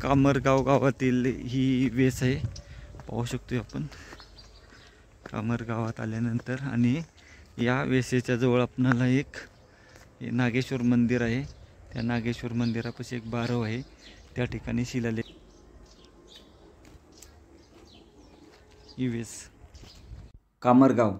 कामरगाव गावातील ही वेस आहे, पाहू शकतो आपण कामर गावात आल्यानंतर. आणि या वेसेच्या जवळ आपणाला एक नागेश्वर मंदिर आहे. त्या नागेश्वर मंदिरापाशी एक बारव आहे, त्या ठिकाणी शिलालेख. ही वेस कामरगाव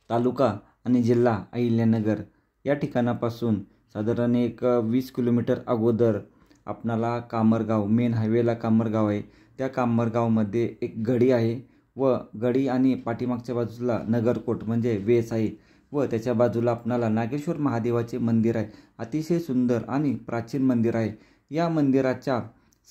तालुका आणि जिल्हा अहिल्यानगर या ठिकाणापासून साधारण एक 20 किलोमीटर अगोदर आपणाला कामरगाव, मेन हायवेला कामरगाव आहे. त्या कामरगावमध्ये एक गडी आहे व गडी आणि पाठीमागच्या बाजूला नगरकोट म्हणजे वेस आहे व त्याच्या बाजूला आपणाला नागेश्वर महादेवाचे मंदिर आहे. अतिशय सुंदर आणि प्राचीन मंदिर आहे. या मंदिराच्या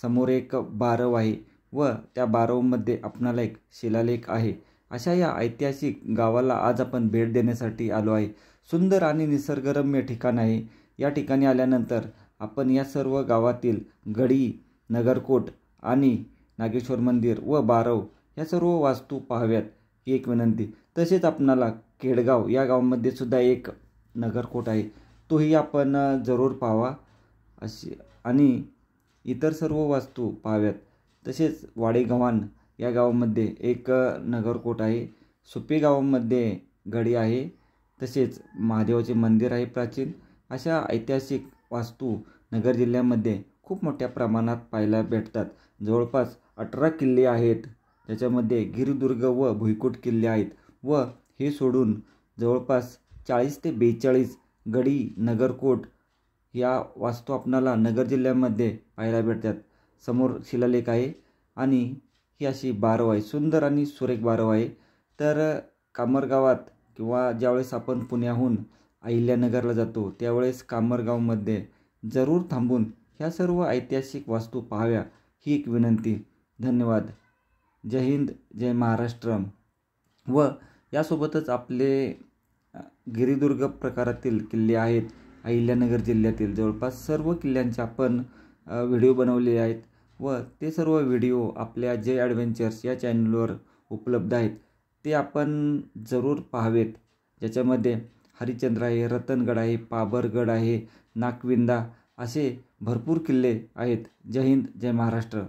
समोर एक बारव आहे व त्या बारवमध्ये आपणाला एक शिलालेख आहे. अशा या ऐतिहासिक गावाला आज आपण भेट देण्यासाठी आलो आहे. सुंदर आणि निसर्गरम्य ठिकाण आहे. या ठिकाणी आल्यानंतर आपण या सर्व गावातील गडी, नगरकोट आणि नागेश्वर मंदिर व बारव या सर्व वास्तू पाहाव्यात ही एक विनंती. तसेच आपणाला केडगाव या गावामध्ये सुद्धा एक नगरकोट आहे, तोही आपण जरूर पाहावा अशी, आणि इतर सर्व वास्तू पाहाव्यात. तसेच वाडेगव्हाण या गावामध्ये एक नगरकोट आहे. सुपे गावामध्ये गडी आहे. तसेच महादेवाचे मंदिर आहे प्राचीन. अशा ऐतिहासिक वास्तू नगर जिल्ह्यामध्ये खूप मोठ्या प्रमाणात पाहायला भेटतात. जवळपास 18 किल्ले आहेत. त्याच्यामध्ये गिरिदुर्ग व भुईकोट किल्ले आहेत व हे सोडून जवळपास 40 ते 42 गडी, नगरकोट या वास्तू आपणाला नगर जिल्ह्यामध्ये पाहायला भेटतात. समोर शिलालेख आहे आणि ही अशी बारव आहे, सुंदर आणि सुरेख बारव आहे. तर कामरगावात किंवा ज्यावेळेस आपण पुण्याहून अहिल्यानगरला जातो त्यावेळेस कामरगावमध्ये जरूर थांबून ह्या सर्व ऐतिहासिक वास्तू पाहाव्या ही एक विनंती. धन्यवाद. जय हिंद, जय महाराष्ट्र. व यासोबतच आपले गिरिदुर्ग प्रकारातील किल्ले आहेत अहिल्यानगर जिल्ह्यातील. जवळपास सर्व किल्ल्यांचे आपण व्हिडिओ बनवले आहेत व ते सर्व व्हिडिओ आपल्या जय ॲडव्हेंचर्स या चॅनलवर उपलब्ध आहेत. ते आपण जरूर पाहावेत. ज्याच्यामध्ये हरिश्चंद्र आहे, रतनगड आहे, पाबरगड आहे, नागविंदा असे भरपूर किल्ले आहेत. जय हिंद, जय महाराष्ट्र.